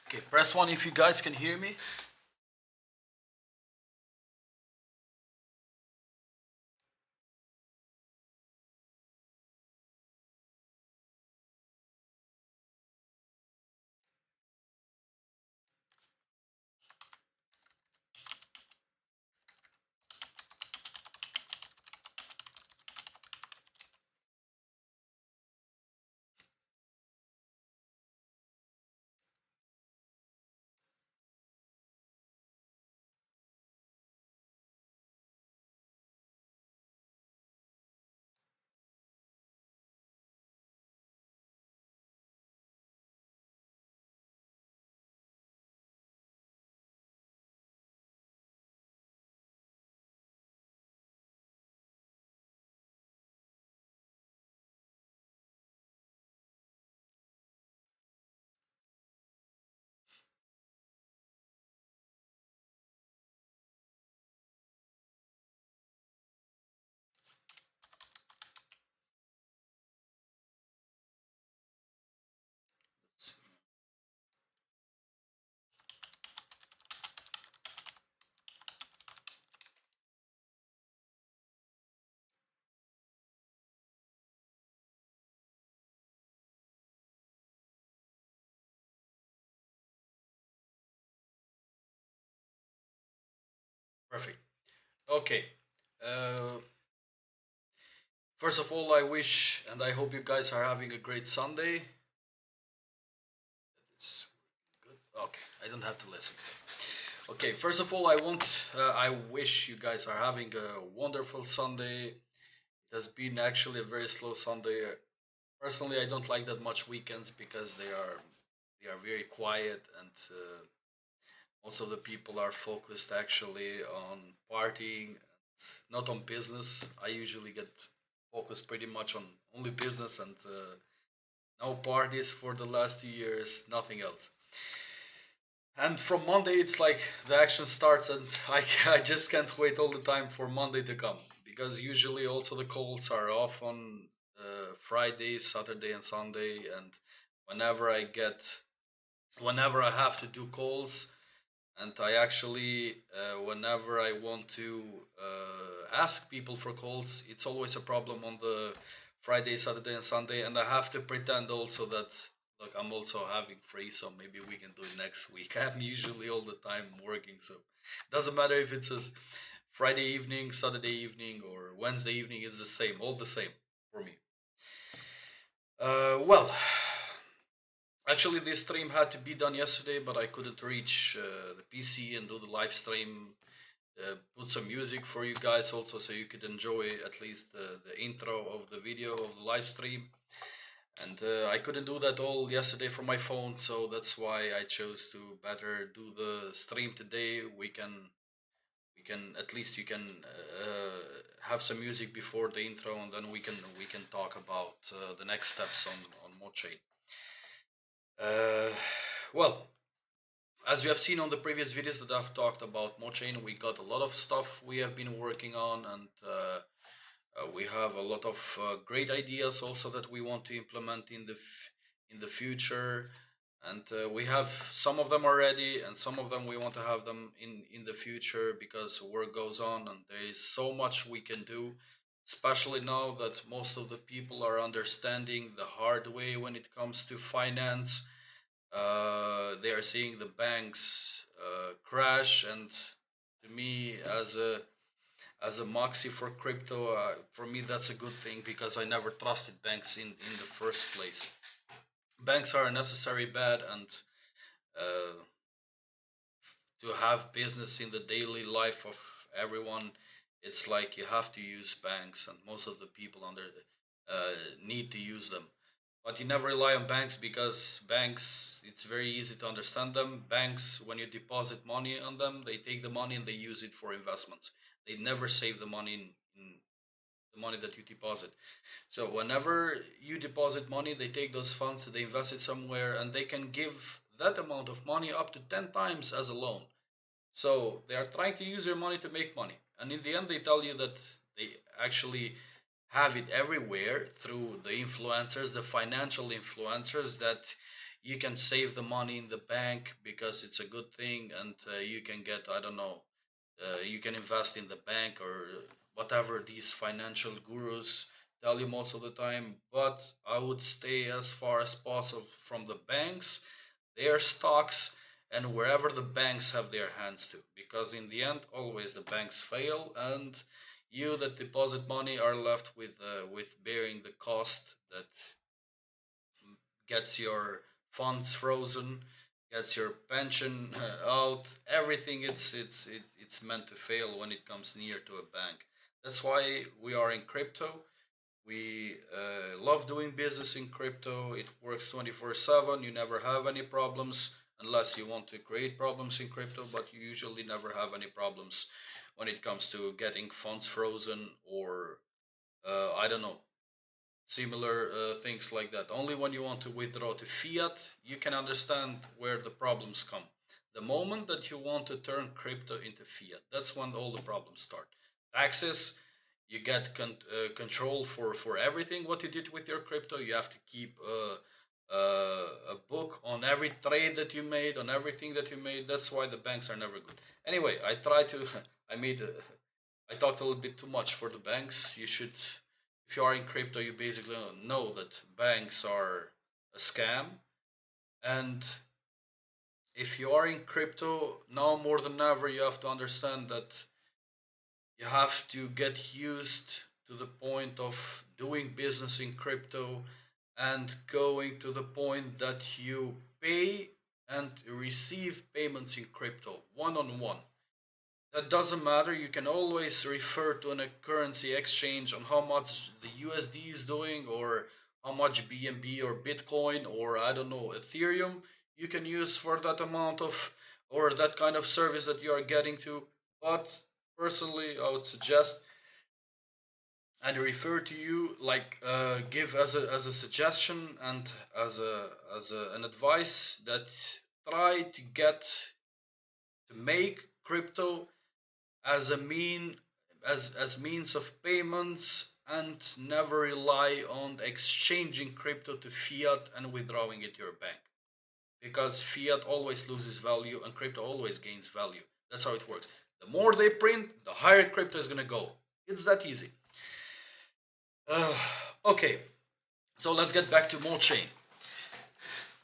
Okay, press one if you guys can hear me. Perfect. Okay. Uh, First of all, I wish and I hope you guys are having a great Sunday. It's good. Okay, I don't have to listen. Okay, first of all, I wish you guys are having a wonderful Sunday. It has been actually a very slow Sunday. Personally, I don't like that much weekends because they are very quiet and most of the people are focused actually on partying, and not on business. I usually get focused pretty much on only business and no parties for the last 2 years, nothing else. And from Monday, it's like the action starts, and I just can't wait all the time for Monday to come because usually also the calls are off on Friday, Saturday, and Sunday. And whenever I get, whenever I have to do calls, and I actually whenever I want to ask people for calls, it's always a problem on the Friday, Saturday, and Sunday, and I have to pretend also that look, I'm also having free, so maybe we can do it next week. I'm usually all the time working, so it doesn't matter if it's a Friday evening, Saturday evening, or Wednesday evening. It's the same, all the same for me. Well, actually, this stream had to be done yesterday, but I couldn't reach the PC and do the live stream. Put some music for you guys also, so you could enjoy at least the intro of the video of the live stream. And I couldn't do that all yesterday from my phone, so that's why I chose to better do the stream today. We can at least you can have some music before the intro, and then we can talk about the next steps on Mochain. Uh, well, as you have seen on the previous videos that I've talked about Mochain, we got a lot of stuff we have been working on, and we have a lot of great ideas also that we want to implement in the future. And we have some of them already, and some of them we want to have them in the future because work goes on, and there is so much we can do. Especially now that most of the people are understanding the hard way when it comes to finance. They are seeing the banks crash, and to me, as a moxie for crypto, for me that's a good thing because I never trusted banks in the first place. Banks are a necessary bad, and uh, to have business in the daily life of everyone, it's like you have to use banks, and most of the people under need to use them. But you never rely on banks because banks, it's very easy to understand them. Banks, when you deposit money on them, they take the money and they use it for investments. They never save the money in the money that you deposit. So whenever you deposit money, they take those funds, they invest it somewhere, and they can give that amount of money up to 10 times as a loan. So they are trying to use your money to make money. And in the end, they tell you that they actually have it everywhere through the influencers, the financial influencers, that you can save the money in the bank because it's a good thing, and you can get, I don't know, you can invest in the bank or whatever these financial gurus tell you most of the time. But I would stay as far as possible from the banks, their stocks, and wherever the banks have their hands to, because in the end always the banks fail, and you that deposit money are left with bearing the cost that gets your funds frozen, gets your pension out, everything. It's meant to fail when it comes near to a bank. That's why we are in crypto. We love doing business in crypto. It works 24/7. You never have any problems unless you want to create problems in crypto, but you usually never have any problems when it comes to getting funds frozen or I don't know, similar things like that. Only when you want to withdraw to fiat, you can understand where the problems come. The moment that you want to turn crypto into fiat, that's when all the problems start. Taxes, you get control for everything what you did with your crypto. You have to keep a book on every trade that you made, on everything that you made. That's why the banks are never good. Anyway, I try to. I made. I talked a little bit too much for the banks. You should, if you are in crypto, you basically know that banks are a scam. And if you are in crypto, now more than ever, you have to understand that you have to get used to the point of doing business in crypto and going to the point that you pay and receive payments in crypto one on one. That doesn't matter. You can always refer to a currency exchange on how much the USD is doing, or how much BNB or Bitcoin or I don't know, Ethereum you can use for that amount of or that kind of service that you are getting to. But personally, I would suggest and refer to you, like give as a suggestion and an advice that try to get to make crypto as a as means of payments, and never rely on exchanging crypto to fiat and withdrawing it to your bank, because fiat always loses value and crypto always gains value. That's how it works. The more they print, the higher crypto is going to go. It's that easy. uh, okay, so let's get back to Mochain.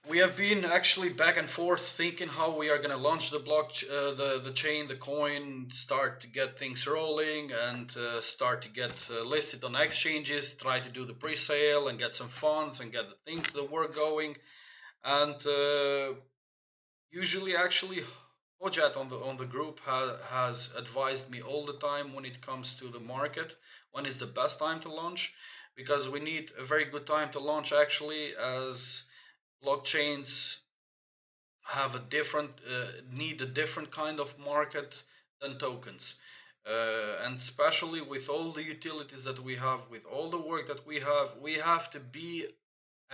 We have been actually back and forth thinking how we are going to launch the the chain, the coin, start to get things rolling, and start to get listed on exchanges, try to do the pre-sale and get some funds and get the things, the work going. And usually actually Hojat on the group has advised me all the time when it comes to the market, when is the best time to launch, because we need a very good time to launch actually, as blockchains have a different need a different kind of market than tokens. And especially with all the utilities that we have, with all the work that we have to be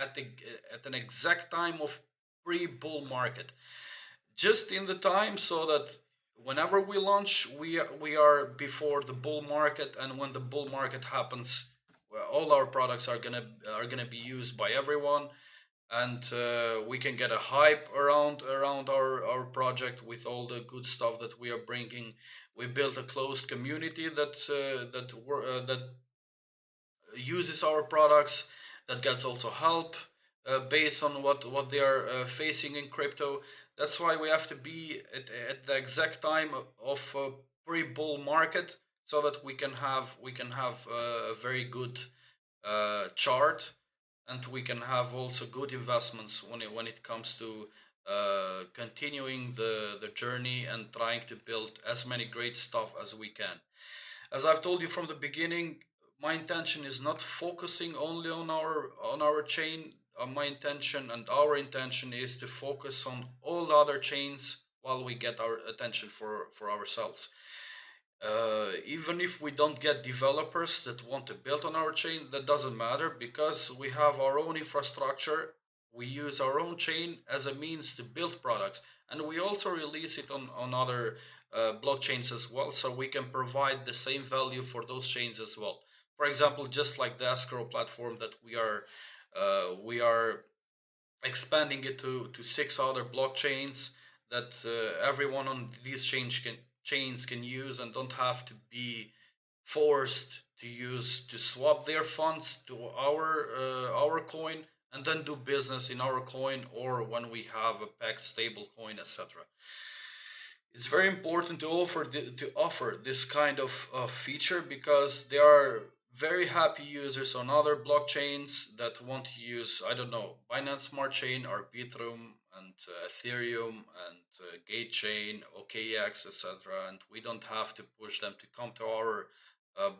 at the at an exact time of pre-bull market, just in the time, so that whenever we launch, we are before the bull market. And when the bull market happens, well, all our products are gonna be used by everyone, and we can get a hype around our project with all the good stuff that we are bringing. We built a closed community that uses our products, that gets also help based on what they are facing in crypto. That's why we have to be at the exact time of pre-bull market, so that we can have a very good chart, and we can have also good investments when it comes to continuing the journey and trying to build as many great stuff as we can. As I've told you from the beginning, my intention is not focusing only on our chain. My intention and our intention is to focus on all the other chains while we get our attention for ourselves. Even if we don't get developers that want to build on our chain, that doesn't matter, because we have our own infrastructure. We use our own chain as a means to build products, and we also release it on other blockchains as well, so we can provide the same value for those chains as well. For example, just like the escrow platform that we are expanding it to six other blockchains that everyone on these chains can use and don't have to be forced to use to swap their funds to our coin and then do business in our coin or when we have a packed stable coin, etc. It's very important to offer this kind of feature because there are very happy users on other blockchains that want to use, I don't know, Binance Smart Chain, Arbitrum, and Ethereum, and Gate Chain, OKX, etc. And we don't have to push them to come to our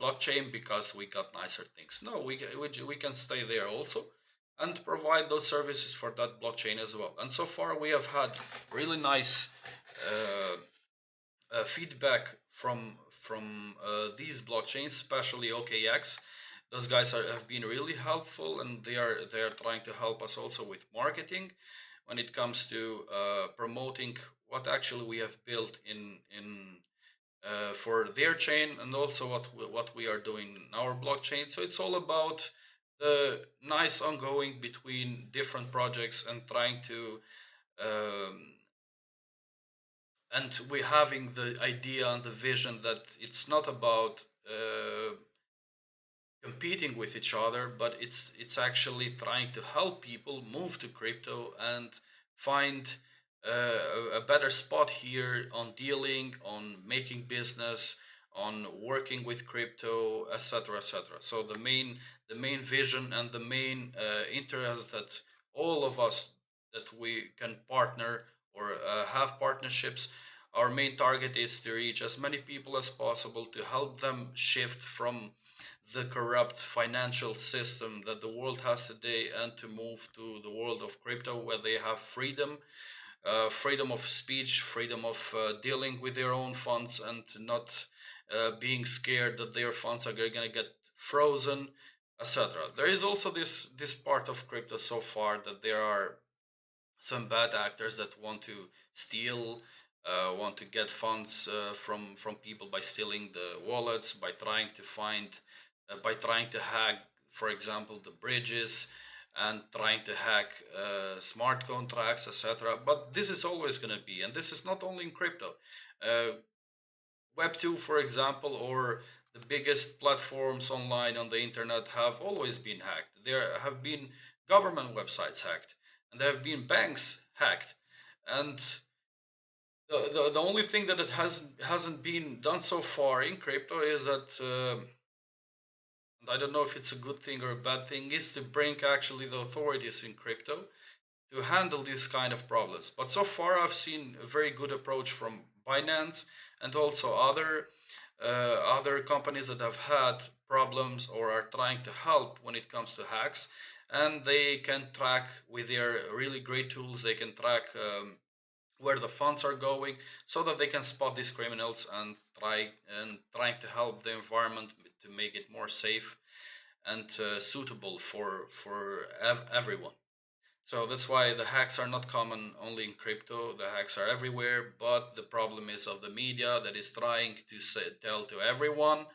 blockchain because we got nicer things. No, we can stay there also and provide those services for that blockchain as well. And so far, we have had really nice uh, feedback from these blockchains, especially OKX. Those guys have been really helpful, and they are trying to help us also with marketing when it comes to promoting what actually we have built in for their chain, and also what we are doing in our blockchain. So it's all about the nice ongoing between different projects and trying to um, and we having the idea and the vision that it's not about competing with each other, but it's actually trying to help people move to crypto and find a better spot here on dealing, on making business, on working with crypto, etc., etc. So the main vision and the main interest that all of us that we can partner or have partnerships, our main target is to reach as many people as possible to help them shift from the corrupt financial system that the world has today and to move to the world of crypto where they have freedom, freedom of speech, freedom of dealing with their own funds and not being scared that their funds are going to get frozen, etc. There is also this part of crypto so far that there are some bad actors that want to steal, want to get funds from people by stealing the wallets, by trying to hack, for example, the bridges, and trying to hack smart contracts, etc. But this is always going to be, and this is not only in crypto. Uh, Web2, for example, or the biggest platforms online on the internet have always been hacked. There have been government websites hacked, and there have been banks hacked. And the only thing that it hasn't been done so far in crypto is that, and I don't know if it's a good thing or a bad thing, is to bring actually the authorities in crypto to handle these kind of problems. But so far, I've seen a very good approach from Binance and also other companies that have had problems or are trying to help when it comes to hacks. And they can track with their really great tools. They can track where the funds are going, so that they can spot these criminals and trying to help the environment to make it more safe and suitable for everyone. So that's why the hacks are not common only in crypto. The hacks are everywhere, but the problem is of the media that is trying to tell to everyone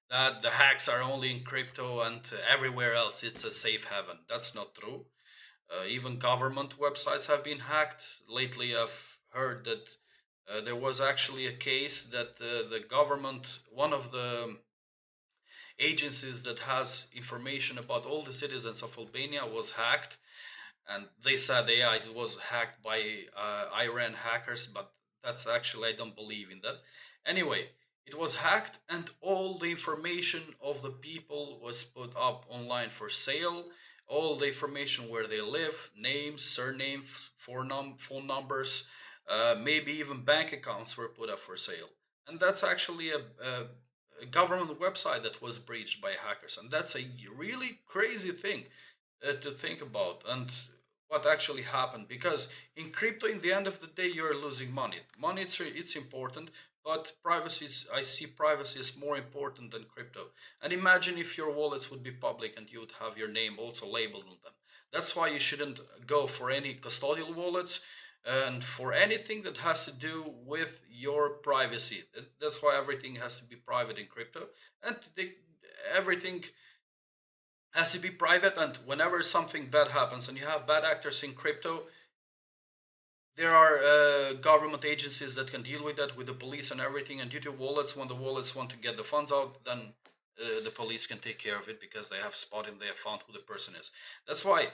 that the hacks are only in crypto and everywhere else it's a safe haven. That's not true. Even government websites have been hacked. Lately, I've heard that there was actually a case that the government, one of the agencies that has information about all the citizens of Albania, was hacked, and they said, yeah, it was hacked by Iran hackers, but that's actually, I don't believe in that. Anyway, it was hacked, and all the information of the people was put up online for sale. All the information where they live, names, surnames, phone numbers, maybe even bank accounts were put up for sale. And that's actually a government website that was breached by hackers, and that's a really crazy thing to think about. And what actually happened, because in crypto, in the end of the day, you're losing money. It's important, but privacy is, I see privacy is more important than crypto. And imagine if your wallets would be public and you would have your name also labeled on them. That's why you shouldn't go for any custodial wallets and for anything that has to do with your privacy. That's why everything has to be private in crypto, and everything has to be private. And whenever something bad happens and you have bad actors in crypto, there are government agencies that can deal with that, with the police and everything. And due to wallets, when the wallets want to get the funds out, then the police can take care of it because they have spotted, they have found who the person is. That's why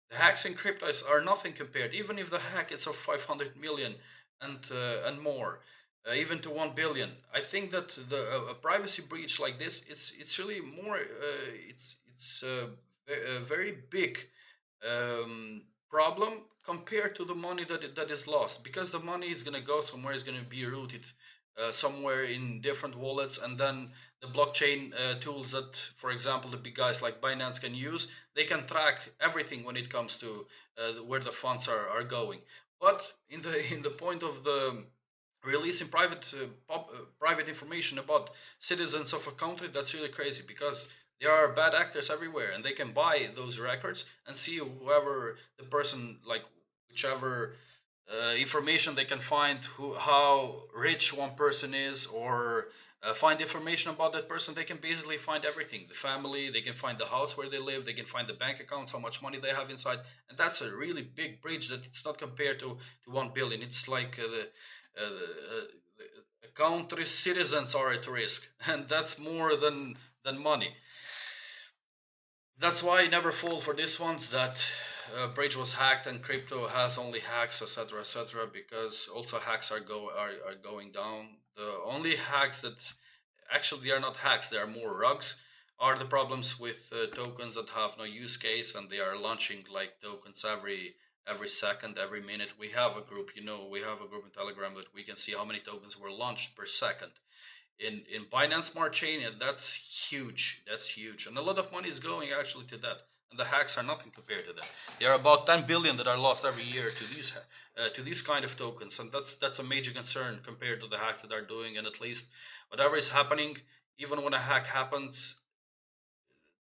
the hacks in cryptos are nothing compared. Even if the hack is of 500 million and more, even to 1 billion, I think that a privacy breach like this, it's really more. It's a very big problem compared to the money that is lost, because the money is going to go somewhere, is going to be routed somewhere in different wallets, and then the blockchain tools that, for example, the big guys like Binance can use, they can track everything when it comes to where the funds are going. But in the point of the releasing private information about citizens of a country, that's really crazy, because there are bad actors everywhere and they can buy those records and see whoever the person, like whichever information they can find, who, how rich one person is, or find information about that person. They can basically find everything: the family, they can find the house where they live, they can find the bank accounts, how much money they have inside. And that's a really big breach, that it's not compared to 1 billion. It's like a country's citizens are at risk, and that's more than money. That's why I never fall for this ones that bridge was hacked and crypto has only hacks, etc., etc. Because also hacks are going down. The only hacks that actually they are not hacks, they are more rugs, are the problems with tokens that have no use case, and they are launching like tokens every second, every minute. We have a group, we have a group in Telegram that we can see how many tokens were launched per second in Binance Smart Chain. And that's huge. That's huge, and a lot of money is going actually to that. And the hacks are nothing compared to that. There are about 10 billion that are lost every year to these kind of tokens, and that's a major concern compared to the hacks that are doing. And at least whatever is happening, even when a hack happens,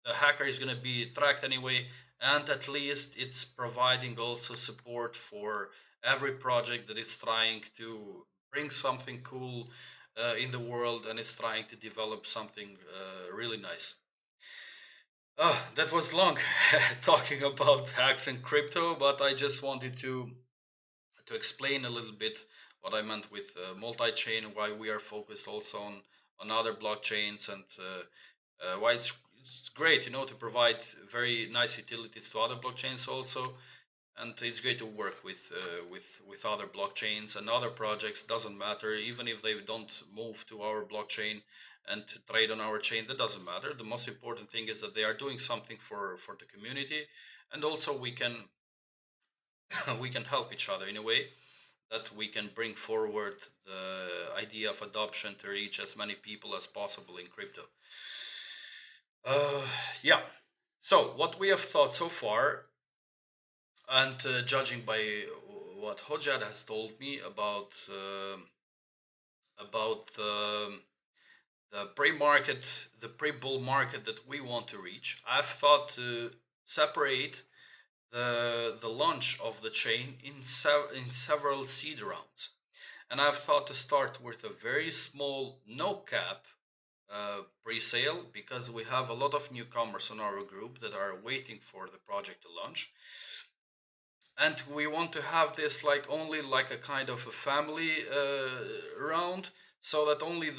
the hacker is going to be tracked anyway, and at least it's providing also support for every project that is trying to bring something cool in the world, and is trying to develop something really nice. That was long talking about hacks and crypto, but I just wanted to explain a little bit what I meant with multi-chain, why we are focused also on other blockchains, and why it's great, to provide very nice utilities to other blockchains also. And it's great to work with other blockchains and other projects. Doesn't matter, even if they don't move to our blockchain and to trade on our chain, that doesn't matter. The most important thing is that they are doing something for the community, and also we can we can help each other in a way that we can bring forward the idea of adoption to reach as many people as possible in crypto. uh, yeah, so what we have thought so far, and judging by what Hojad has told me about the pre-market, the pre-bull market that we want to reach, I've thought to separate the launch of the chain in several seed rounds. And I've thought to start with a very small, no cap pre-sale, because we have a lot of newcomers on our group that are waiting for the project to launch. And we want to have this like only like a kind of a family round, so that only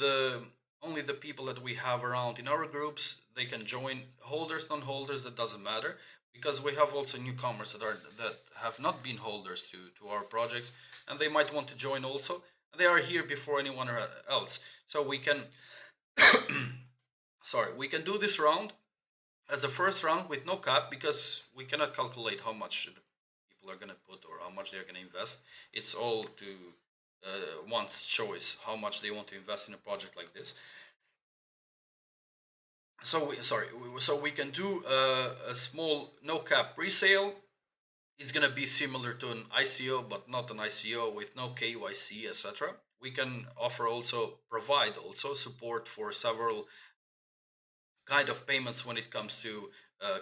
the people that we have around in our groups, they can join. Holders, non-holders, that doesn't matter, because we have also newcomers that have not been holders to our projects, and they might want to join also. They are here before anyone else, so we can sorry, we can do this round as a first round with no cap, because we cannot calculate how much the people are going to put or how much they're going to invest. It's all to one's choice how much they want to invest in a project like this. So we can do a small no cap pre-sale. It's going to be similar to an ICO, but not an ICO with no KYC, etc. We can provide also support for several kind of payments when it comes to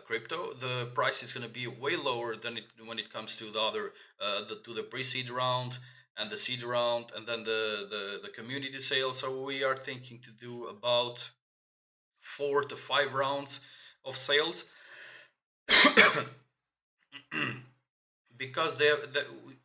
crypto. The price is going to be way lower than when it comes to the other to the pre-seed round and the seed round, and then the community sale. So we are thinking to do about 4 to 5 rounds of sales. because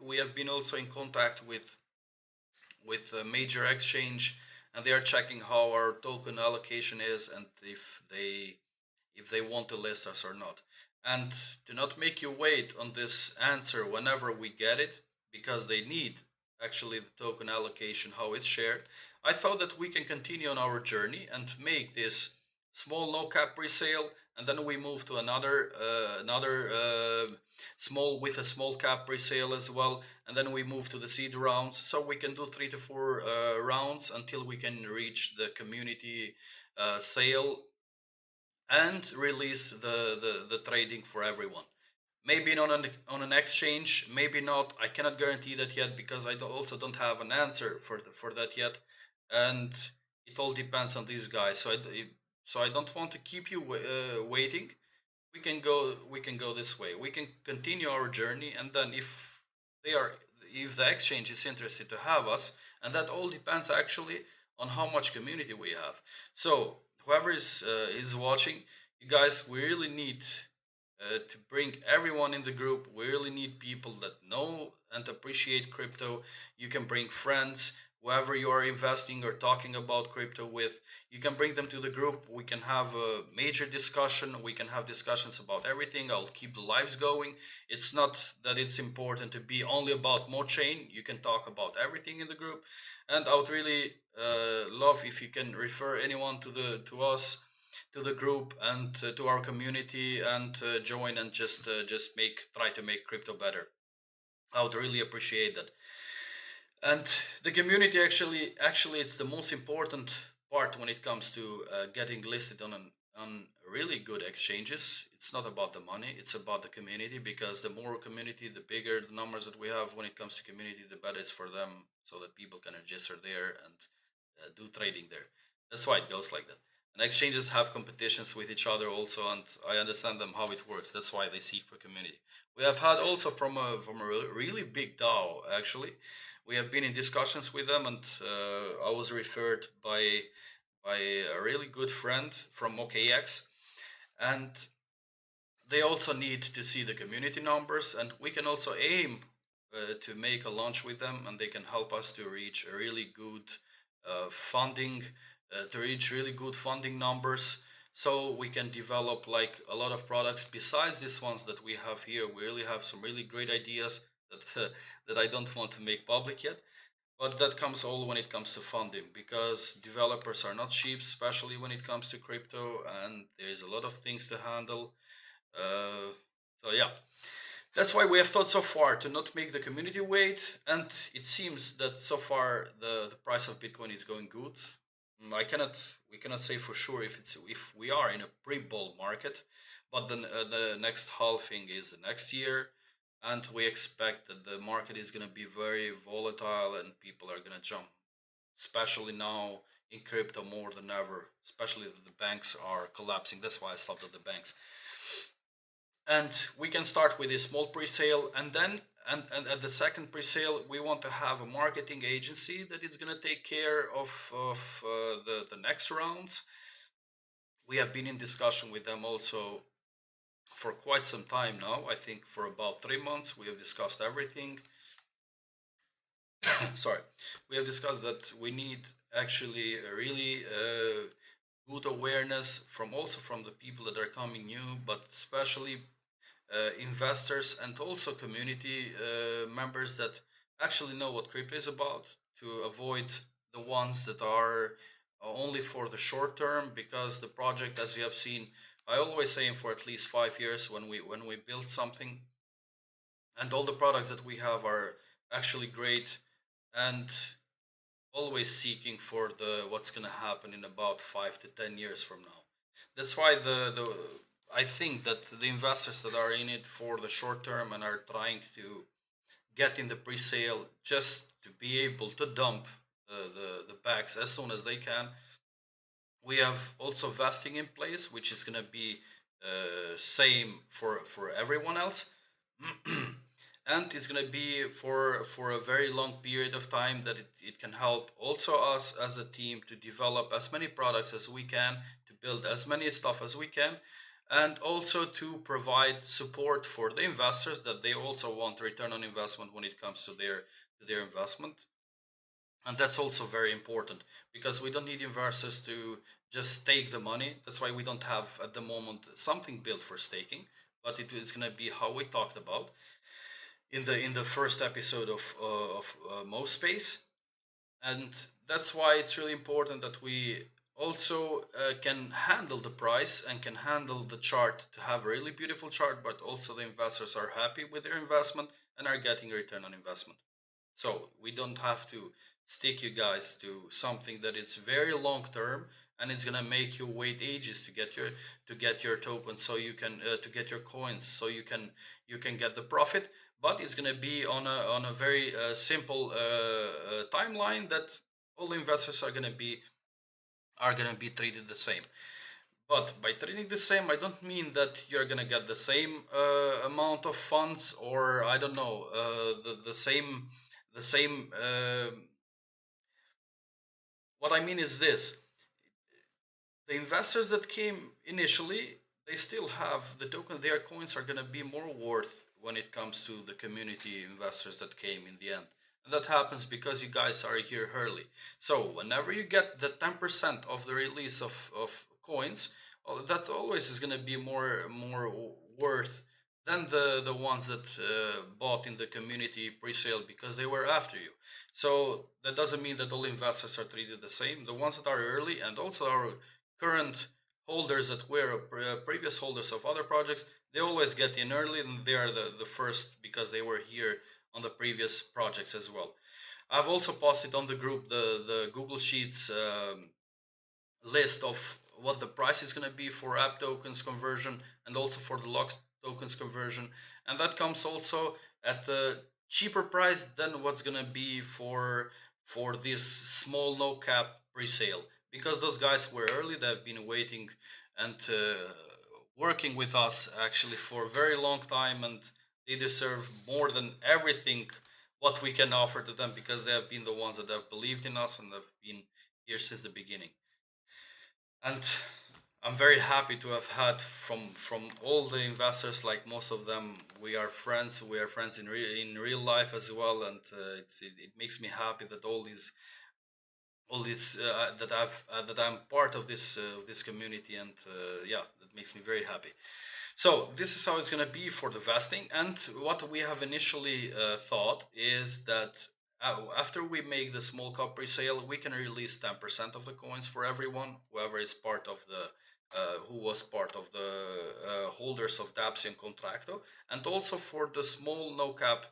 we have been also in contact with a major exchange, and they are checking how our token allocation is and if they want to list us or not. And do not make you wait on this answer whenever we get it, because they need actually the token allocation, how it's shared. I thought that we can continue on our journey and make this small no cap pre-sale, and then we move to another small with a small cap pre-sale as well, and then we move to the seed rounds. So we can do 3 to 4 rounds until we can reach the community sale and release the trading for everyone. Maybe not on an exchange, maybe not. I cannot guarantee that yet, because I also don't have an answer for that yet, and it all depends on these guys. So I don't want to keep you waiting. We can go this way. We can continue our journey, and then they are if the exchange is interested to have us, and that all depends actually on how much community we have. So whoever is watching, you guys, we really need to bring everyone in the group. We really need people that know and appreciate crypto. You can bring friends, whoever you are investing or talking about crypto with. You can bring them to the group. We can have a major discussion. We can have discussions about everything. I'll keep the lives going. It's not that it's important to be only about Mochain. You can talk about everything in the group, and I would really love if you can refer anyone to us, to the group, and to our community, and join and just try to make crypto better. I would really appreciate that. And the community, actually it's the most important part when it comes to getting listed on really good exchanges. It's not about the money, it's about the community, because the more community, the bigger the numbers that we have when it comes to community, the better it's for them, so that people can register there and do trading there. That's why it goes like that. And exchanges have competitions with each other also, and I understand them how it works. That's why they seek for community. We have had also from a really big DAO, actually. We have been in discussions with them, and I was referred by a really good friend from OKX, and they also need to see the community numbers, and we can also aim to make a launch with them, and they can help us to reach a really good funding, to reach really good funding numbers, so we can develop like a lot of products besides these ones that we have here. We really have some really great ideas that that I don't want to make public yet, but that comes all when it comes to funding, because developers are not cheap, especially when it comes to crypto, and there's a lot of things to handle. uh, so yeah, that's why we have thought so far to not make the community wait, and it seems that so far the price of Bitcoin is going good. I cannot we cannot say for sure if we are in a pre-bull market, but then the next halving is the next year, and we expect that the market is going to be very volatile and people are going to jump, especially now in crypto more than ever, especially that the banks are collapsing. That's why I stopped at the banks. And we can start with a small pre-sale, and then and at the second pre-sale we want to have a marketing agency that is going to take care of the next rounds. We have been in discussion with them also for quite some time now. I think for about 3 months we have discussed everything. Sorry, we have discussed that we need actually a really good awareness from also from the people that are coming new, but especially investors and also community members that actually know what crypto is about, to avoid the ones that are only for the short term. Because the project, as you have seen, I always aim for at least 5 years when we build something, and all the products that we have are actually great, and always seeking for the what's going to happen in about 5 to 10 years from now. That's why the I think that the investors that are in it for the short term and are trying to get in the pre-sale just to be able to dump the bags as soon as they can. We have also vesting in place, which is going to be same for everyone else. And it's going to be for a very long period of time, that it can help also us as a team to develop as many products as we can, to build as many stuff as we can, and also to provide support for the investors that they also want return on investment when it comes to their investment. And that's also very important because we don't need investors to just stake the money. That's why we don't have at the moment something built for staking, but it is going to be how we talked about in the first episode of MoSpace. And that's why it's really important that we also can handle the price and can handle the chart to have a really beautiful chart, but also the investors are happy with their investment and are getting a return on investment. So we don't have to stick you guys to something that is very long term and it's gonna make you wait ages to get your tokens, so you can to get your coins, so you can get the profit. But it's gonna be on a very simple timeline that all investors are gonna be treated the same. But by treating the same, I don't mean that you're gonna get the same amount of funds, or I don't know, the same. What I mean is this: the investors that came initially, they still have the token. Their coins are gonna be more worth when it comes to the community investors that came in the end. And that happens because you guys are here early. So whenever you get the 10% of the release of coins, that's always is gonna be more worth than the ones that bought in the community pre-sale because they were after you. So that doesn't mean that all investors are treated the same. The ones that are early and also our current holders that were previous holders of other projects, they always get in early and they are the first because they were here on the previous projects as well. I've also posted on the group the Google Sheets list of what the price is going to be for app tokens conversion and also for the lock tokens conversion, and that comes also at a cheaper price than what's going to be for this small no cap pre-sale, because those guys were early. They've been waiting and working with us actually for a very long time, and they deserve more than everything what we can offer to them, because they have been the ones that have believed in us and have been here since the beginning. And I'm very happy to have had from all the investors, like most of them, we are friends. We are friends in real life as well, and it makes me happy that all these that I'm part of this community, and yeah, that makes me very happy. So this is how it's going to be for the vesting. And what we have initially thought is that after we make the small cup pre-sale, we can release 10% of the coins for everyone, whoever is part of the who was part of the holders of Dapsy and Contracto, and also for the small no cap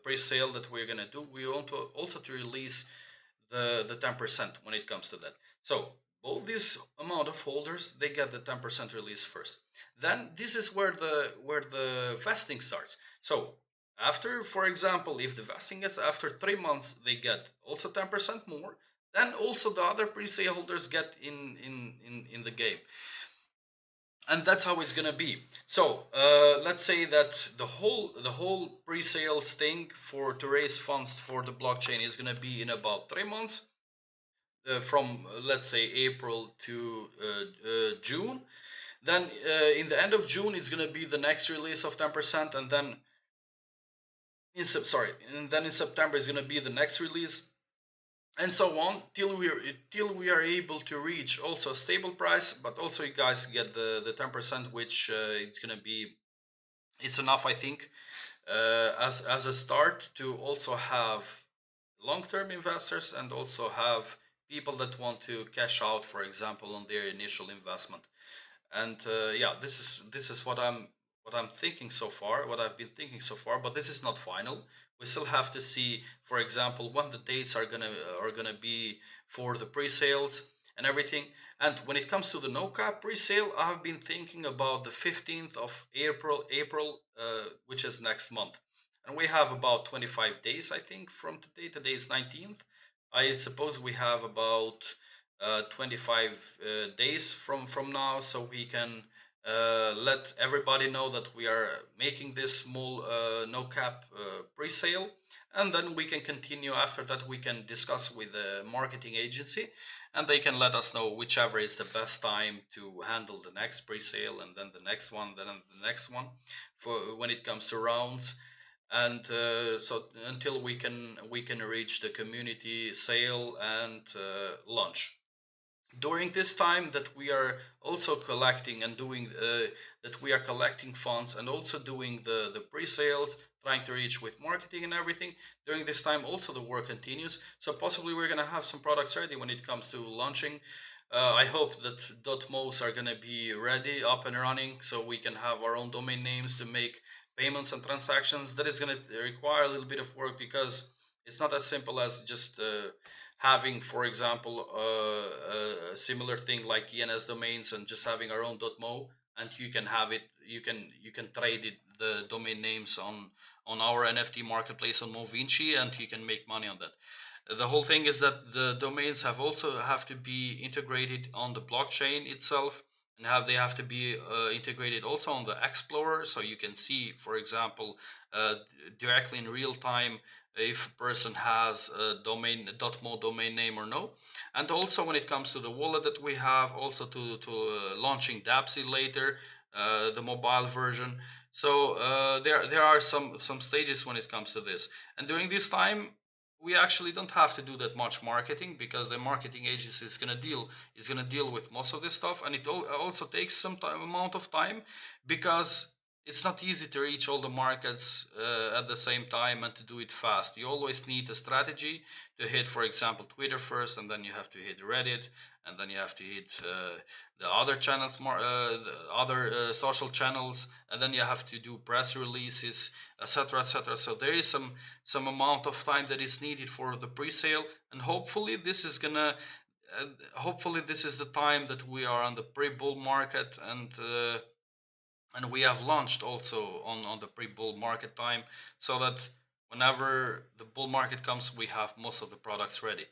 pre-sale that we're gonna do, we want to also to release the 10% when it comes to that. So all these amount of holders, they get the 10% release first. Then this is where the vesting starts. So after, for example, if the vesting gets after 3 months, they get also 10% more. Then also the other pre-sale holders get in the game, and that's how it's gonna be. So let's say that the whole pre-sales thing for to raise funds for the blockchain is gonna be in about 3 months, from let's say April to June. Then in the end of June, it's gonna be the next release of 10%, and then and then in September is gonna be the next release, and so on till we are able to reach also a stable price. But also you guys get the 10%, which it's gonna be it's enough, I think, as a start to also have long-term investors and also have people that want to cash out, for example, on their initial investment. And yeah, this is what I'm thinking so far, what I've been thinking so far. But this is not final. We still have to see, for example, when the dates are gonna be for the pre-sales and everything. And when it comes to the no cap pre-sale, I've been thinking about the 15th of April, which is next month, and we have about 25 days, I think, from today. Today is 19th. I suppose we have about 25 days from now, so we can let everybody know that we are making this small no cap pre-sale, and then we can continue. After that, we can discuss with the marketing agency, and they can let us know whichever is the best time to handle the next pre-sale, and then the next one, then the next one, for when it comes to rounds. And so until we can reach the community sale and launch. During this time that we are also collecting and doing that we are collecting funds and also doing the pre-sales, trying to reach with marketing and everything. During this time also the work continues, so possibly we're going to have some products ready when it comes to launching. I hope that .mos are going to be ready, up and running, so we can have our own domain names to make payments and transactions. That is going to require a little bit of work, because it's not as simple as just having, for example, a similar thing like ENS domains and just having our own .mo, and you can have it. You can trade it, the domain names on our NFT marketplace on Movinci, and you can make money on that. The whole thing is that the domains have to be integrated on the blockchain itself, and they have to be integrated also on the Explorer, so you can see, for example, directly in real time if a person has a domain .mo domain name or no. And also when it comes to the wallet that we have, also to launching Dapsy later, the mobile version. So there are some stages when it comes to this, and during this time we actually don't have to do that much marketing, because the marketing agency is gonna deal with most of this stuff, and it also takes some amount of time, because it's not easy to reach all the markets at the same time and to do it fast. You always need a strategy to hit, for example, Twitter first, and then you have to hit Reddit, and then you have to hit the other channels, the other social channels, and then you have to do press releases, etc., etc. So there is some amount of time that is needed for the pre-sale, and hopefully this is gonna hopefully this is the time that we are on the pre-bull market, and we have launched also on the pre-bull market time, so that whenever the bull market comes, we have most of the products ready.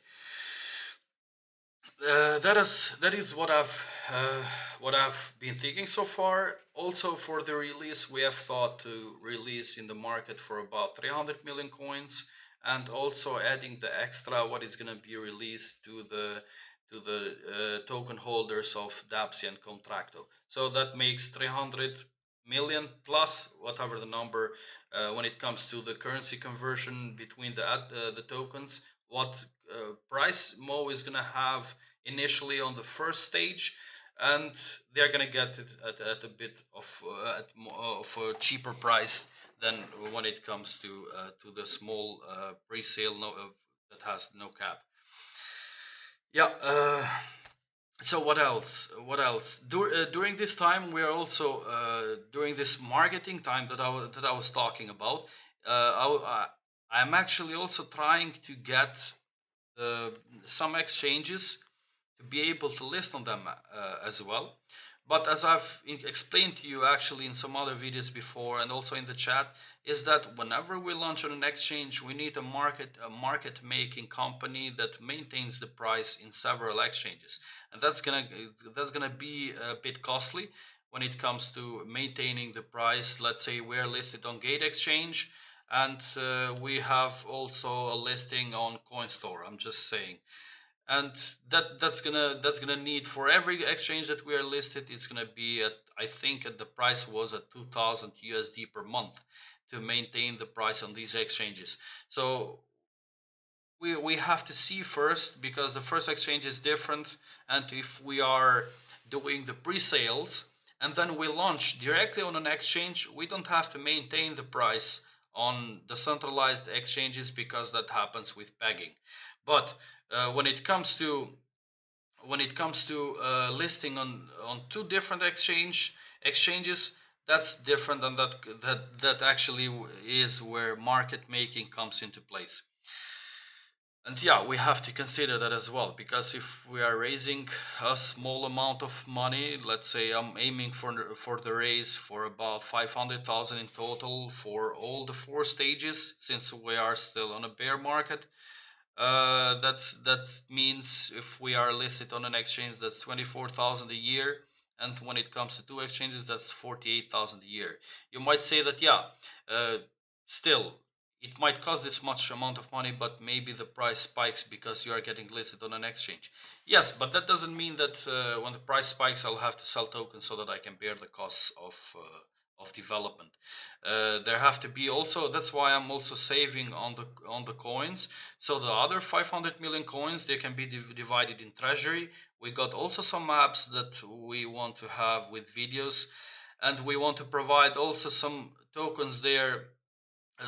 That is what I've been thinking so far. Also, for the release, we have thought to release in the market for about 300 million coins, and also adding the extra what is going to be released to the token holders of Dapsy and Contracto. So that makes 300 million plus whatever the number when it comes to the currency conversion between the tokens. What price Mo is gonna have initially on the first stage, and they're gonna get it at a bit of a cheaper price than when it comes to the small pre-sale that has no cap. Yeah. So what else? What else? During this time, we are also during this marketing time that I was talking about. I'm actually also trying to get uh, some exchanges to be able to list on them as well. But as I've explained to you actually in some other videos before, and also in the chat, is that whenever we launch on an exchange, we need a market making company that maintains the price in several exchanges, and that's gonna be a bit costly when it comes to maintaining the price. Let's say we're listed on Gate Exchange, and we have also a listing on CoinStore. I'm just saying, and that's gonna need, for every exchange that we are listed, it's gonna be at, I think at the price was at 2000 USD per month to maintain the price on these exchanges. So we have to see first, because the first exchange is different, and if we are doing the pre-sales and then we launch directly on an exchange, we don't have to maintain the price on the centralized exchanges, because that happens with pegging. But when it comes to listing on two different exchanges, that's different, and that actually is where market making comes into place. And yeah, we have to consider that as well, because if we are raising a small amount of money, let's say I'm aiming for the raise for about 500,000 in total for all the four stages, since we are still on a bear market. That means if we are listed on an exchange, that's 24,000 a year, and when it comes to two exchanges, that's 48,000 a year. You might say that, yeah, uh, still, it might cost this much amount of money, but maybe the price spikes because you are getting listed on an exchange. Yes, but that doesn't mean that when the price spikes, I'll have to sell tokens so that I can bear the costs of development. There have to be also. That's why I'm also saving on the coins. So the other 500 million coins, they can be divided in treasury. We got also some apps that we want to have with videos, and we want to provide also some tokens there,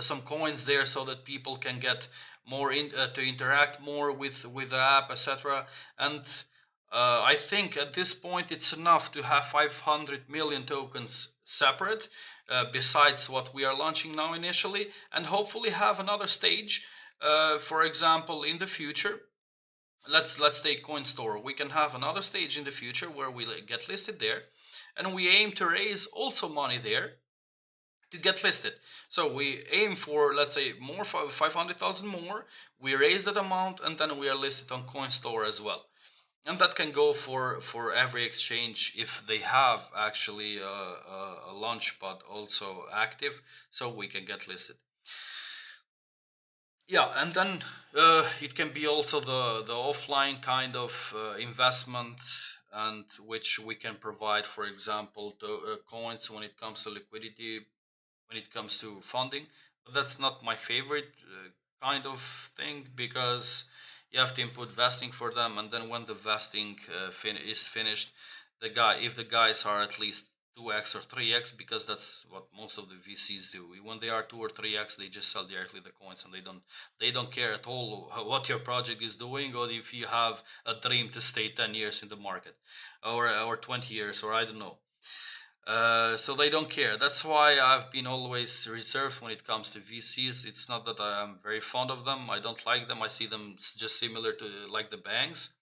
some coins there, so that people can get more to interact more with the app, etc. And I think at this point it's enough to have 500 million tokens separate, besides what we are launching now initially, and hopefully have another stage. For example, in the future, let's take CoinStore. We can have another stage in the future where we get listed there, and we aim to raise also money there to get listed. So we aim for, let's say, more 500,000 more. We raise that amount, and then we are listed on CoinStore as well. And that can go for every exchange if they have actually a launchpad also active, so we can get listed. Yeah, and then it can be also the offline kind of investment, and which we can provide, for example, coins when it comes to liquidity, when it comes to funding. But that's not my favorite kind of thing, because you have to input vesting for them, and then when the vesting is finished, if the guys are at least 2x or 3x, because that's what most of the VCs do. When they are 2 or 3x, they just sell directly the coins, and they don't care at all what your project is doing, or if you have a dream to stay 10 years in the market, or 20 years, or I don't know. So they don't care. That's why I've been always reserved when it comes to VCs. It's not that I am very fond of them. I don't like them. I see them just similar to like the banks.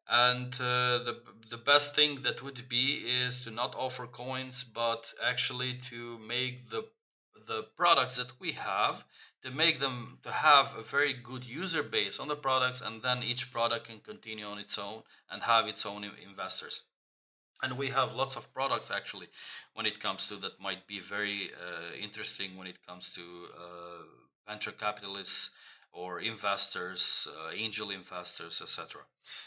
And the best thing that would be is to not offer coins, but actually to make the products that we have, to make them to have a very good user base on the products, and then each product can continue on its own and have its own investors. And we have lots of products actually when it comes to that might be very interesting when it comes to venture capitalists or investors, angel investors, etc.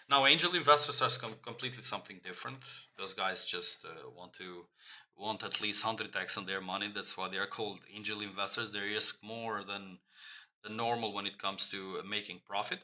Now angel investors are completely something different. Those guys just want at least 100x on their money. That's why they are called angel investors. They risk more than normal when it comes to making profit,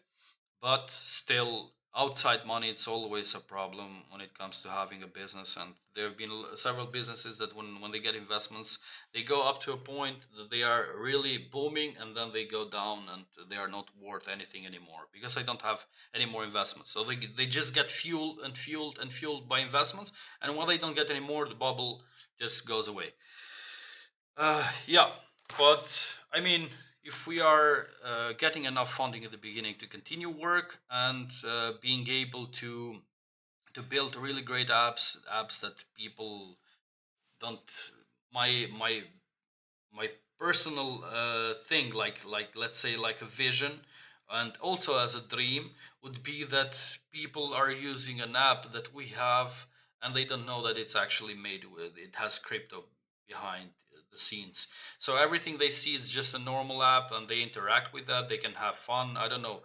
but still, outside money, it's always a problem when it comes to having a business. And there have been several businesses that when they get investments, they go up to a point that they are really booming, and then they go down and they are not worth anything anymore because they don't have any more investments. So they just get fueled and fueled and fueled by investments, and when they don't get any more, the bubble just goes away. Yeah, but I mean, if we are getting enough funding at the beginning to continue work, and being able to build really great apps that people don't, my personal thing, like let's say like a vision, and also as a dream, would be that people are using an app that we have, and they don't know that it's actually made with, it has crypto behind the scenes. So everything they see is just a normal app, and they interact with that, they can have fun, I don't know,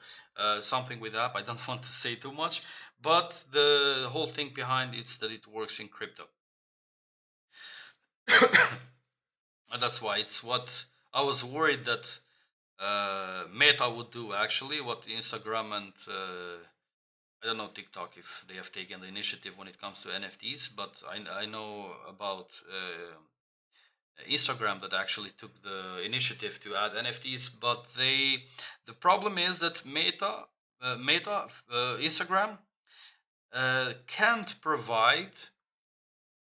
something with app, I don't want to say too much, but the whole thing behind it's that it works in crypto. And that's why it's what I was worried that Meta would do, actually, what Instagram and I don't know TikTok if they have taken the initiative when it comes to NFTs, but I know about Instagram that actually took the initiative to add NFTs. But the problem is that Instagram can't provide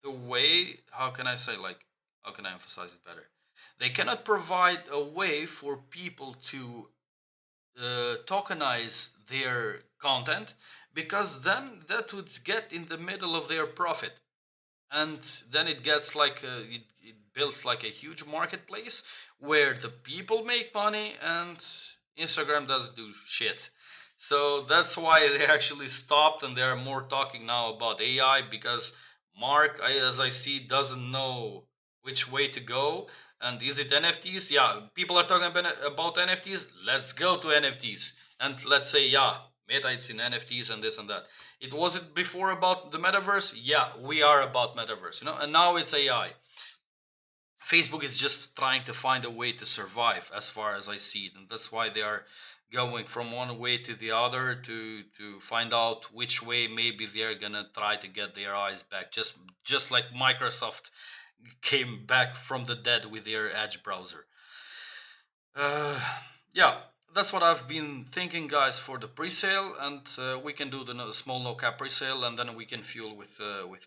the way, how can I say, like, how can I emphasize it better? They cannot provide a way for people to tokenize their content, because then that would get in the middle of their profit, and then it gets like it builds like a huge marketplace where the people make money and Instagram doesn't do shit. So that's why they actually stopped, and they're more talking now about AI, because Mark, as I see, doesn't know which way to go. And is it NFTs? Yeah, people are talking about NFTs. Let's go to NFTs. And let's say, yeah, Meta, it's in NFTs and this and that. It was it before about the metaverse? Yeah, we are about metaverse, and now it's AI. Facebook is just trying to find a way to survive, as far as I see it, and that's why they are going from one way to the other to find out which way maybe they're gonna try to get their eyes back. Just like Microsoft came back from the dead with their Edge browser. Uh, yeah, that's what I've been thinking, guys, for the pre-sale, and we can do the small no cap pre-sale, and then we can fuel with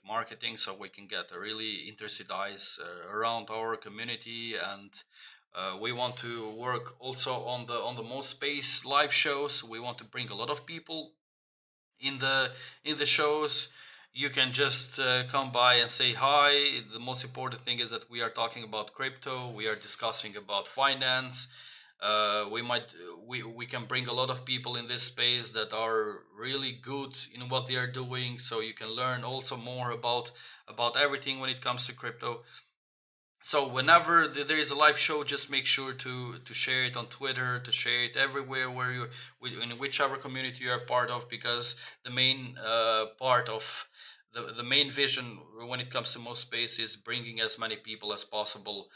marketing, so we can get a really interested eyes around our community, and we want to work also on the Mo Space live shows. We want to bring a lot of people in the shows. You can just come by and say hi. The most important thing is that we are talking about crypto, we are discussing about finance. We can bring a lot of people in this space that are really good in what they are doing, so you can learn also more about everything when it comes to crypto. So whenever there is a live show, just make sure to share it on Twitter, to share it everywhere where you in whichever community you are part of, because the main part of the main vision when it comes to Mo Space is bringing as many people as possible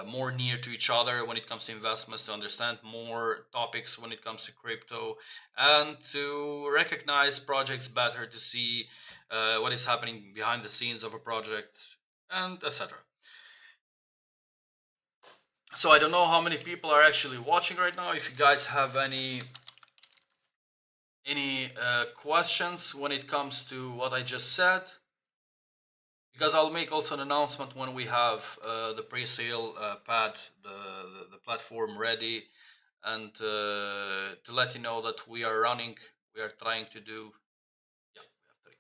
more near to each other when it comes to investments, to understand more topics when it comes to crypto, and to recognize projects better, to see what is happening behind the scenes of a project, and etc. So I don't know how many people are actually watching right now. If you guys have any questions when it comes to what I just said, because I'll make also an announcement when we have the pre-sale pad, the platform ready, and to let you know that we are running. We are trying to do, yeah, we have three,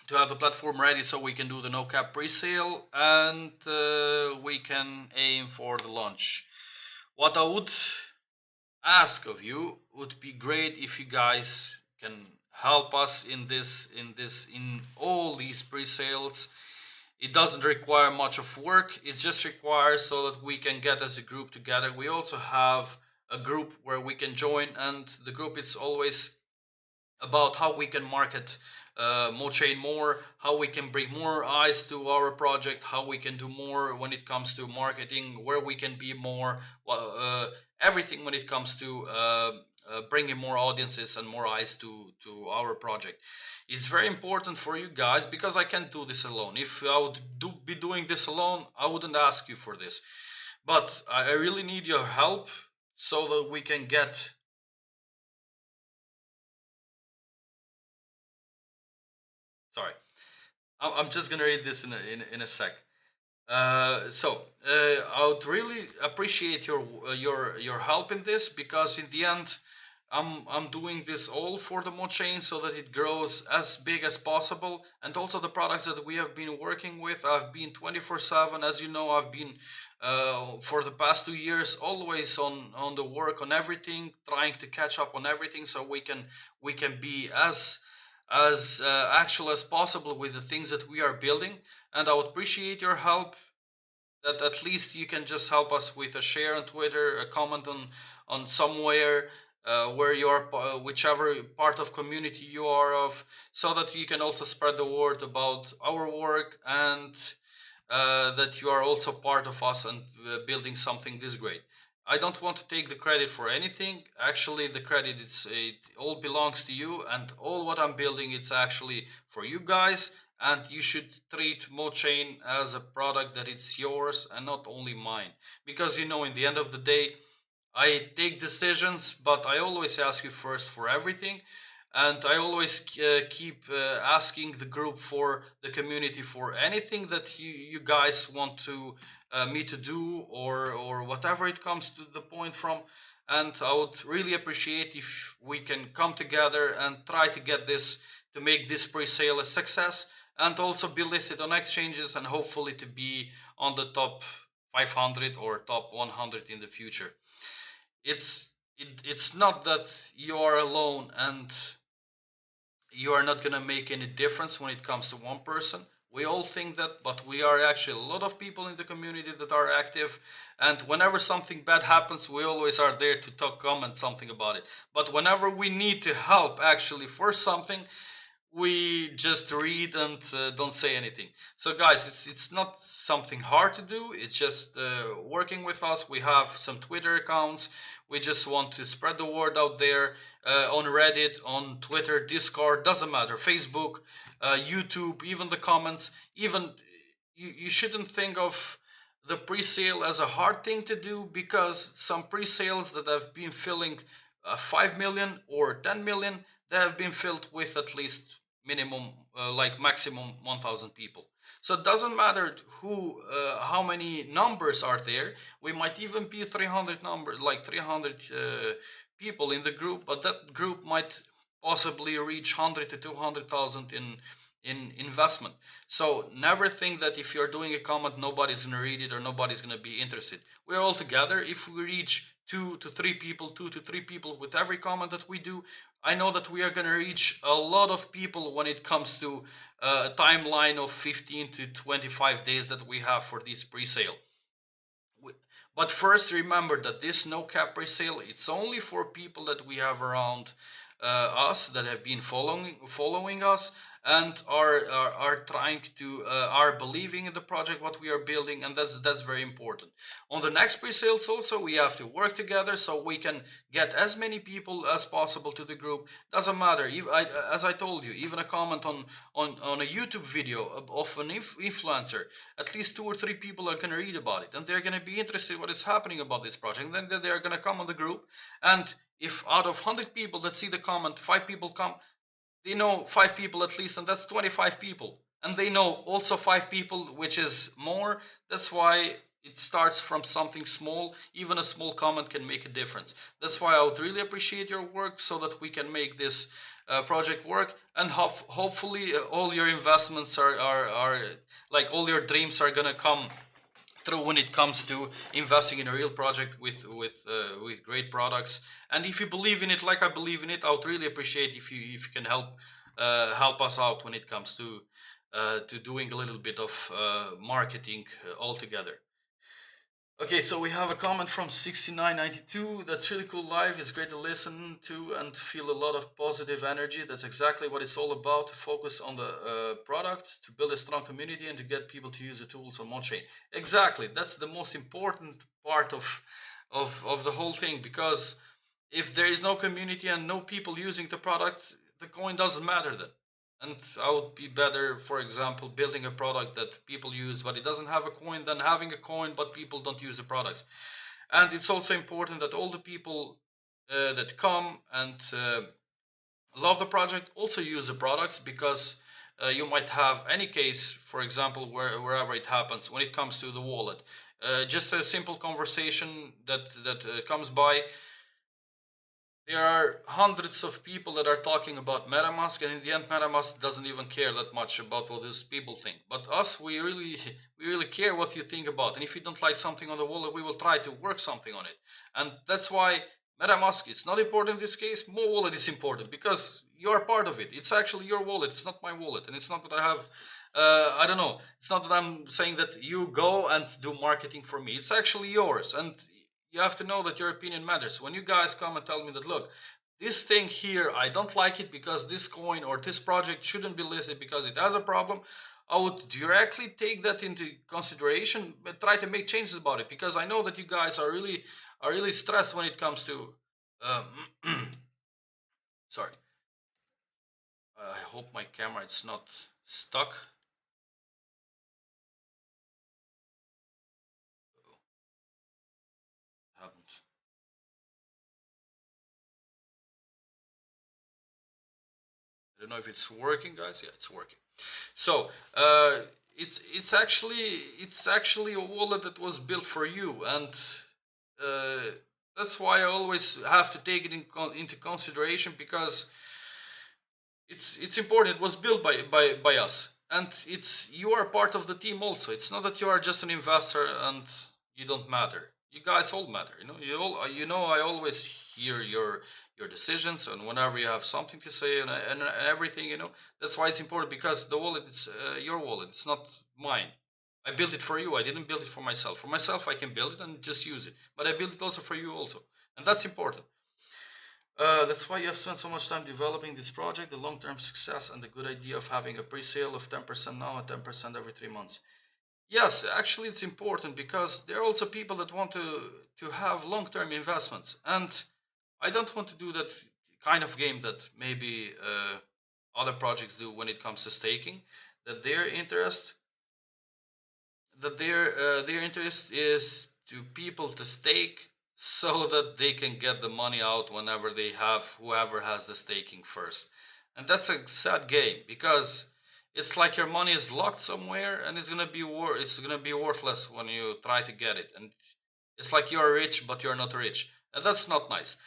to have the platform ready so we can do the no cap pre-sale, and we can aim for the launch. What I would ask of you would be great if you guys can help us in all these pre-sales. It doesn't require much of work, it just requires so that we can get as a group together. We also have a group where we can join, and the group is always about how we can market MoChain more, how we can bring more eyes to our project, how we can do more when it comes to marketing, where we can be more, everything when it comes to bringing more audiences and more eyes to our project. It's very important for you guys, because I can't do this alone. If I would be doing this alone, I wouldn't ask you for this. But I really need your help so that we can get. Sorry, I'm just gonna read this in a sec. I would really appreciate your help in this, because in the end, I'm doing this all for the MoChain so that it grows as big as possible, and also the products that we have been working with. I've been 24/7, as you know. I've been for the past 2 years always on the work on everything, trying to catch up on everything, so we can be as actual as possible with the things that we are building. And I would appreciate your help, that at least you can just help us with a share on Twitter, a comment on somewhere where you are, whichever part of community you are of, so that you can also spread the word about our work, and that you are also part of us and building something this great. I don't want to take the credit for anything. Actually, the credit, it all belongs to you, and all what I'm building, it's actually for you guys. And you should treat MoChain as a product that it's yours and not only mine, because in the end of the day, I take decisions, but I always ask you first for everything. And I always keep asking the group, for the community, for anything that you guys want to me to do, or whatever it comes to the point from. And I would really appreciate if we can come together and try to get this, to make this pre-sale a success, and also be listed on exchanges, and hopefully to be on the top 500 or top 100 in the future. It's not that you are alone and you are not going to make any difference when it comes to one person. We all think that, but we are actually a lot of people in the community that are active. And whenever something bad happens, we always are there to talk, comment something about it. But whenever we need to help actually for something, we just read and don't say anything. So guys, it's not something hard to do. It's just working with us. We have some Twitter accounts. We just want to spread the word out there, on Reddit, on Twitter, Discord, doesn't matter, Facebook, YouTube, even the comments. Even you shouldn't think of the pre-sale as a hard thing to do, because some pre-sales that have been filling 5 million or 10 million, they have been filled with at least minimum, like maximum 1000 people. So it doesn't matter who, how many numbers are there. We might even be 300 number, like 300 people in the group, but that group might possibly reach 100 to 200,000 in investment. So never think that if you're doing a comment, nobody's gonna read it or nobody's gonna be interested. We're all together. If we reach two to three people with every comment that we do, I know that we are going to reach a lot of people when it comes to a timeline of 15 to 25 days that we have for this pre-sale. But first, remember that this no cap pre-sale, it's only for people that we have around us, that have been following us, and are trying to are believing in the project what we are building, and that's very important. On the next pre-sales also, we have to work together so we can get as many people as possible to the group. Doesn't matter, as I told you, even a comment on a YouTube video of an influencer, at least 2 or 3 people are going to read about it, and they're going to be interested in what is happening about this project. And then they're going to come on the group, and if out of 100 people that see the comment, 5 people come, they know 5 people at least, and that's 25 people. And they know also 5 people, which is more. That's why it starts from something small. Even a small comment can make a difference. That's why I would really appreciate your work, so that we can make this project work. And hopefully all your investments are like all your dreams are gonna come through when it comes to investing in a real project with great products. And if you believe in it like I believe in it, I would really appreciate if you can help us out when it comes to doing a little bit of marketing altogether. Okay, so we have a comment from 6992. That's really cool live. It's great to listen to and feel a lot of positive energy. That's exactly what it's all about, to focus on the product, to build a strong community, and to get people to use the tools on MonChain. Exactly. That's the most important part of the whole thing, because if there is no community and no people using the product, the coin doesn't matter then. And I would be better, for example, building a product that people use but it doesn't have a coin, than having a coin but people don't use the products. And it's also important that all the people that come and love the project also use the products, because you might have any case, for example, wherever it happens, when it comes to the wallet, just a simple conversation that comes by. There are hundreds of people that are talking about MetaMask, and in the end, MetaMask doesn't even care that much about what these people think. But us, we really care what you think about. And if you don't like something on the wallet, we will try to work something on it. And that's why MetaMask, it's not important in this case. Mo Wallet is important because you are part of it. It's actually your wallet. It's not my wallet, and it's not that I have. I don't know. It's not that I'm saying that you go and do marketing for me. It's actually yours, and you have to know that your opinion matters. When you guys come and tell me that, look, this thing here, I don't like it because this coin or this project shouldn't be listed because it has a problem, I would directly take that into consideration, but try to make changes about it, because I know that you guys are really stressed when it comes to. Sorry. I hope my camera is not stuck. Haven't. I don't know if it's working, guys. Yeah, it's working. So it's actually a wallet that was built for you, and that's why I always have to take it into consideration, because it's important. It was built by us, and it's you are part of the team also. It's not that you are just an investor and you don't matter. You guys all matter. You know I always hear your decisions, and whenever you have something to say and everything, that's why it's important, because the wallet is your wallet. It's not mine. I built it for you. I didn't build it for myself. For myself, I can build it and just use it, but I built it also for you also, and that's important. That's why you have spent so much time developing this project, the long-term success, and the good idea of having a pre-sale of 10% now and 10% every 3 months. Yes, actually, it's important because there are also people that want to have long-term investments, and I don't want to do that kind of game that maybe other projects do when it comes to staking. That their interest is to people to stake so that they can get the money out whenever they have whoever has the staking first. And that's a sad game because it's like your money is locked somewhere and it's gonna be worthless when you try to get it. And it's like you're rich but you're not rich, and that's not nice.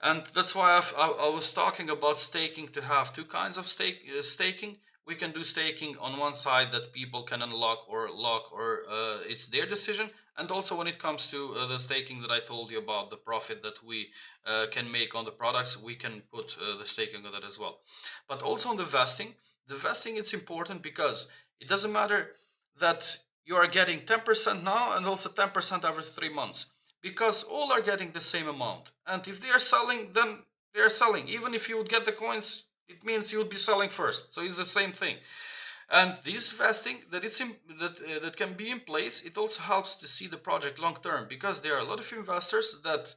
And that's why I was talking about staking, to have two kinds of staking. We can do staking on one side that people can unlock or lock, or it's their decision. And also when it comes to the staking that I told you about, the profit that we can make on the products, we can put the staking on that as well. But also on the vesting, it's important because it doesn't matter that you are getting 10% now and also 10% every 3 months, because all are getting the same amount. And if they are selling, then they are selling. Even if you would get the coins, it means you would be selling first. So it's the same thing. And this vesting that can be in place, it also helps to see the project long term, because there are a lot of investors that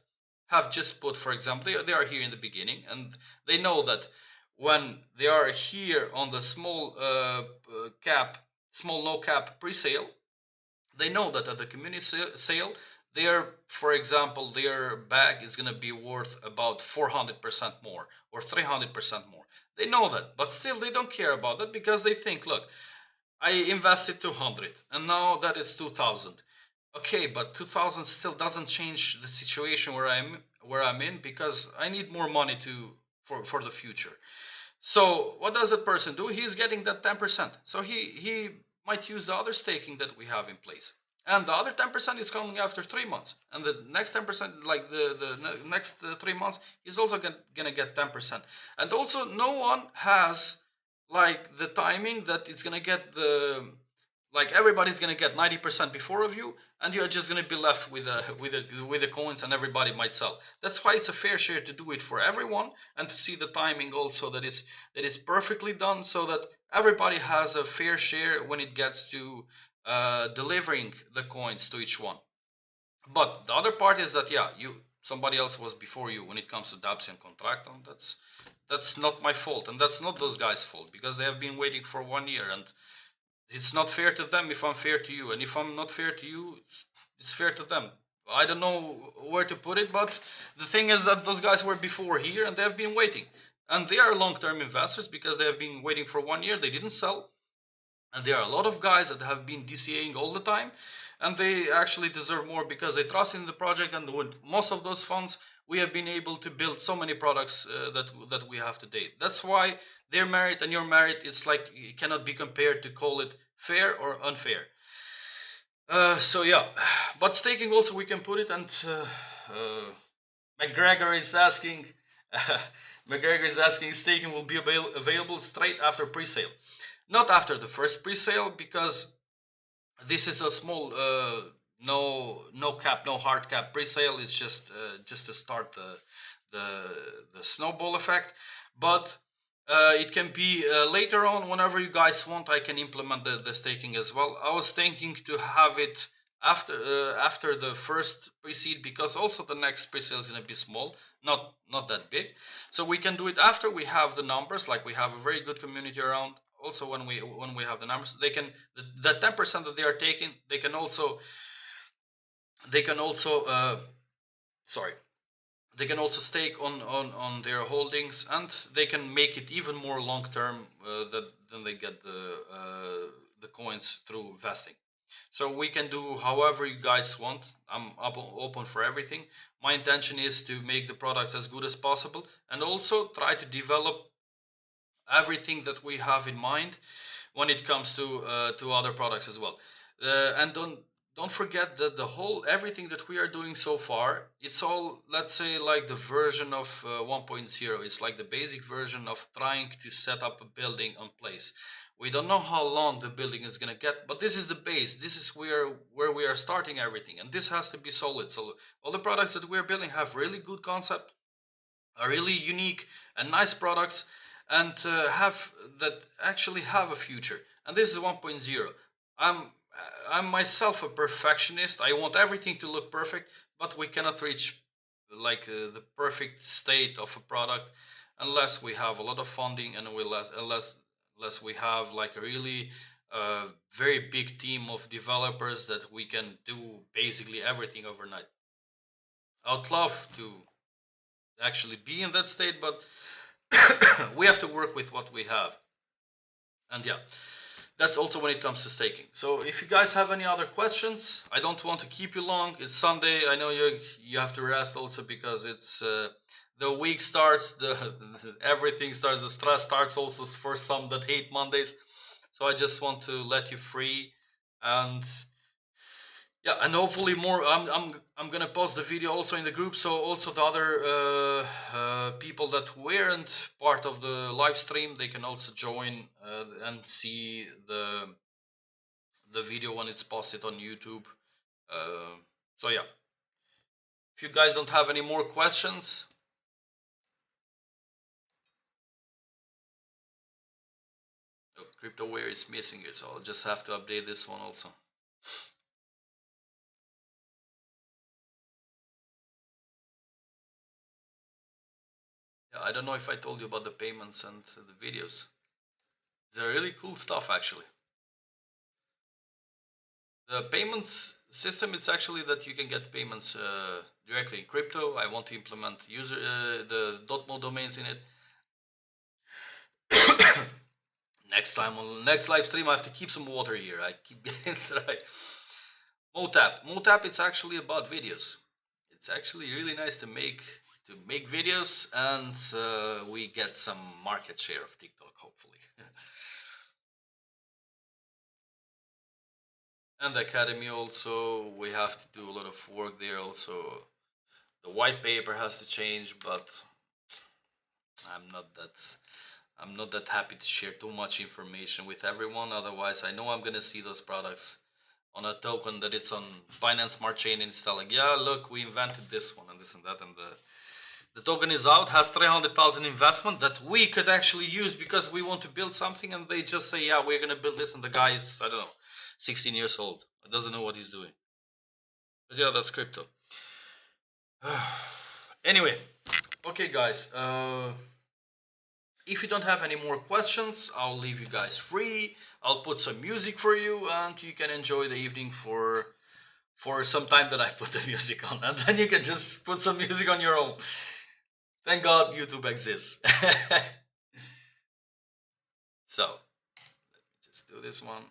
have just put, for example, they are here in the beginning and they know that when they are here on the small no cap pre-sale, they know that at the community sale, for example, their bag is going to be worth about 400% more or 300% more. They know that, but still they don't care about that, because they think, look, I invested 200 and now that is 2000. Okay, but 2000 still doesn't change the situation where I'm in, because I need more money for the future. So what does that person do? He's getting that 10%. So he might use the other staking that we have in place. And the other 10% is coming after 3 months. And the next 10%, like the next 3 months, he's also going to get 10%. And also no one has like the timing that it's going to get like everybody's going to get 90% before of you, and you're just going to be left with the coins, and everybody might sell. That's why it's a fair share to do it for everyone, and to see the timing also that it's perfectly done, so that everybody has a fair share when it gets to delivering the coins to each one. But the other part is that somebody else was before you when it comes to Dapps and Contracton. That's not my fault, and that's not those guys' fault, because they have been waiting for 1 year, and it's not fair to them if I'm fair to you, and if I'm not fair to you, it's fair to them. I don't know where to put it, but the thing is that those guys were before here and they have been waiting, and they are long-term investors because they have been waiting for 1 year. They didn't sell, and there are a lot of guys that have been DCAing all the time, and they actually deserve more because they trust in the project. And with most of those funds, we have been able to build so many products that we have today. That's why their merit and your merit, it's like it cannot be compared to call it fair or unfair. So yeah, but staking also we can put it, and McGregor is asking, staking will be available straight after pre-sale, not after the first pre-sale, because this is a small no cap, no hard cap pre-sale. It's just to start the snowball effect. But it can be later on, whenever you guys want. I can implement the staking as well. I was thinking to have it after the first pre-seed, because also the next pre-sale is going to be small, not that big. So we can do it after we have the numbers, like we have a very good community around. Also when we have the numbers, they can, the 10% that they are taking, they can also sorry, they can also stake on their holdings, and they can make it even more long term than they get the coins through vesting. So we can do however you guys want. I'm open for everything. My intention is to make the products as good as possible, and also try to develop everything that we have in mind when it comes to other products as well. And don't forget that the whole everything that we are doing so far, it's all, let's say, like the version of 1.0. It's like the basic version of trying to set up a building on place. We don't know how long the building is going to get, but this is the base. This is where we are starting everything, and this has to be solid. So all the products that we're building have really good concept, are really unique and nice products, and have that actually have a future. And this is 1.0. I'm I'm myself a perfectionist. I want everything to look perfect, but we cannot reach like the perfect state of a product unless we have a lot of funding, and unless we have like a really very big team of developers that we can do basically everything overnight. I'd love to actually be in that state, but we have to work with what we have. And yeah, that's also when it comes to staking. So if you guys have any other questions, I don't want to keep you long. It's Sunday. I know you have to rest also because it's the week starts, the everything starts, the stress starts also for some that hate Mondays. So I just want to let you free, and yeah, and hopefully more. I'm gonna post the video also in the group, so also the other people that weren't part of the live stream, they can also join and see the video when it's posted on YouTube. So yeah, if you guys don't have any more questions. Oh, CryptoWare is missing it, so I'll just have to update this one also. Yeah, I don't know if I told you about the payments and the videos. They're really cool stuff actually. The payments system, it's actually that you can get payments directly in crypto. I want to implement the .mo domains in it. Next live stream, I have to keep some water here. I keep getting dry. Motap, it's actually about videos. It's actually really nice to make videos, and we get some market share of TikTok, hopefully. And the academy also, we have to do a lot of work there also. The white paper has to change, but I'm not that happy to share too much information with everyone. Otherwise, I know I'm gonna see those products on a token that it's on Binance Smart Chain, and it's telling, yeah, look, we invented this one and this and that, and the token is out, has 300,000 investment that we could actually use because we want to build something, and they just say, yeah, we're gonna build this, and the guy is, I don't know, 16 years old. He doesn't know what he's doing. But yeah, that's crypto. Anyway, okay, guys. If you don't have any more questions, I'll leave you guys free. I'll put some music for you, and you can enjoy the evening for some time that I put the music on, and then you can just put some music on your own. Thank God YouTube exists. So let me just do this one.